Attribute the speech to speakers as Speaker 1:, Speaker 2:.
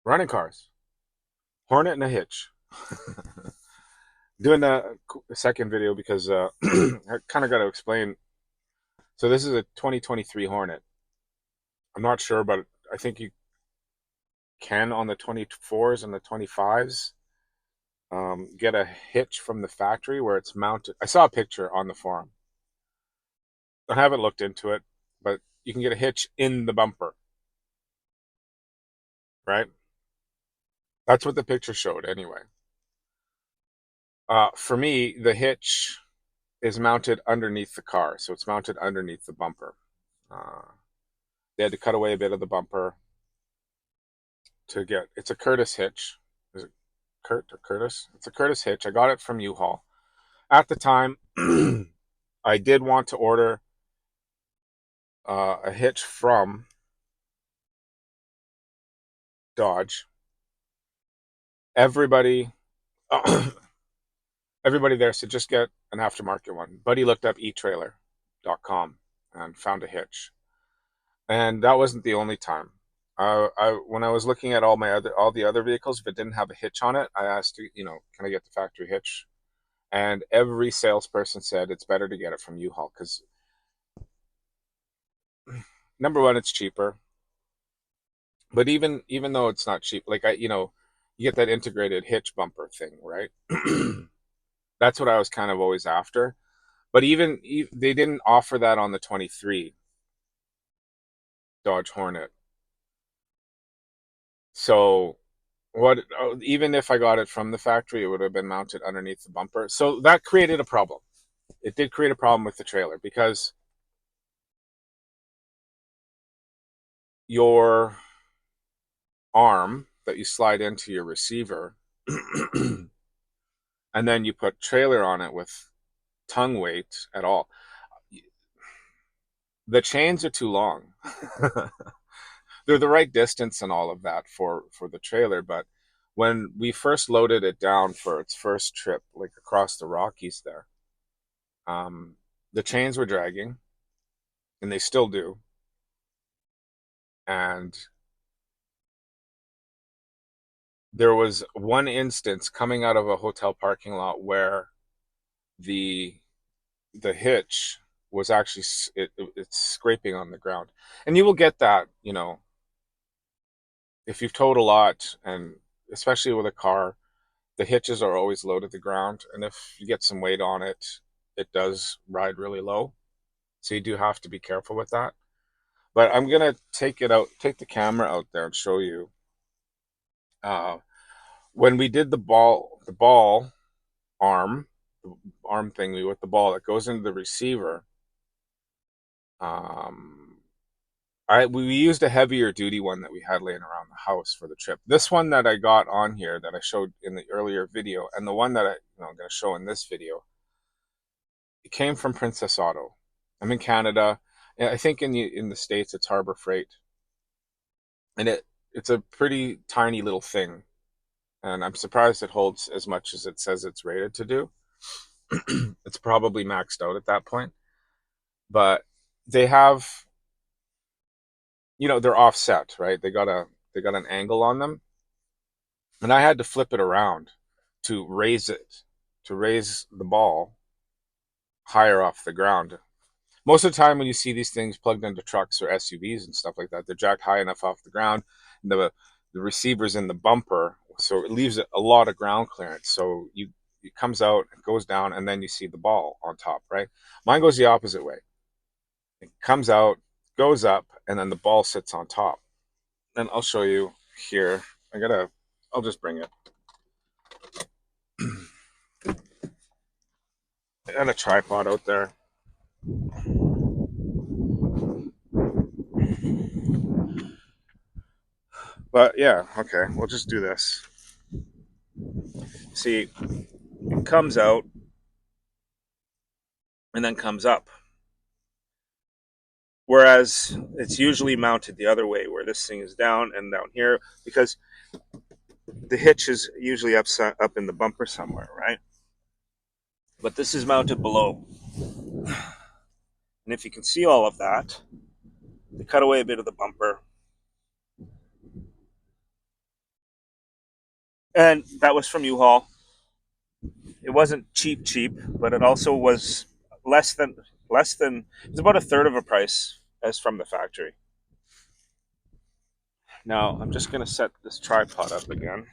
Speaker 1: Running cars, hornet and a hitch. Doing a second video because I kind of got to explain. So this is a 2023 Hornet. I'm not sure, but I think you can on the 24s and the 25s get a hitch from the factory where it's mounted. I saw a picture on the forum. I haven't looked into it, but you can get a hitch in the bumper, right? That's what the picture showed anyway. For me, the hitch is mounted underneath the car, so it's mounted underneath the bumper. Uh, they had to cut away a bit of the bumper to get. It's a Curtis hitch. Is it Kurt or Curtis? It's a Curtis hitch. I got it from U-Haul. At the time, I did want to order a hitch from Dodge. Everybody, everybody there said just get an aftermarket one. Buddy looked up eTrailer.com and found a hitch, and that wasn't the only time. When I was looking at all the other vehicles, if it didn't have a hitch on it, I asked, can I get the factory hitch? And every salesperson said it's better to get it from U-Haul because number one, it's cheaper. But even though it's not cheap, like you get that integrated hitch bumper thing, right? That's what I was kind of always after. But they didn't offer that on the 23 Dodge Hornet. So even if I got it from the factory, it would have been mounted underneath the bumper. So that created a problem. It did create a problem with the trailer because your arm that you slide into your receiver and then you put trailer on it with tongue weight at all. The chains are too long. They're the right distance and all of that for the trailer, but when we first loaded it down for its first trip, like across the Rockies there, um, the chains were dragging, and they still do. And there was one instance coming out of a hotel parking lot where the the hitch was actually it's scraping on the ground, and you will get that, if you've towed a lot, and especially with a car, the hitches are always low to the ground, and if you get some weight on it, it does ride really low. So you do have to be careful with that. But I'm gonna take the camera out there and show you. Uh, when we did the ball arm, the arm thingy with the ball that goes into the receiver. Um, we used a heavier duty one that we had laying around the house for the trip. This one that I got on here that I showed in the earlier video, and the one that I'm going to show in this video, it came from Princess Auto. I'm in Canada, and I think in the States it's Harbor Freight, and it's a pretty tiny little thing, and I'm surprised it holds as much as it says it's rated to do. It's probably maxed out at that point, but they have, they're offset, right? They got an angle on them, and I had to flip it around to raise it, to raise the ball higher off the ground. Most of the time, when you see these things plugged into trucks or SUVs and stuff like that, they're jacked high enough off the ground. And the receiver's in the bumper, so it leaves a lot of ground clearance. So it comes out, it goes down, and then you see the ball on top, right? Mine goes the opposite way. It comes out, goes up, and then the ball sits on top. And I'll show you here. I'll just bring it. I got a tripod out there. But yeah, okay, we'll just do this. See, it comes out and then comes up. Whereas it's usually mounted the other way, where this thing is down and down here, because the hitch is usually up in the bumper somewhere, right? But this is mounted below. And if you can see all of that, they cut away a bit of the bumper.
Speaker 2: and that was from U-Haul. It wasn't cheap, but it also was less than it was about a third of a price as from the factory. Now I'm just gonna set this tripod up again.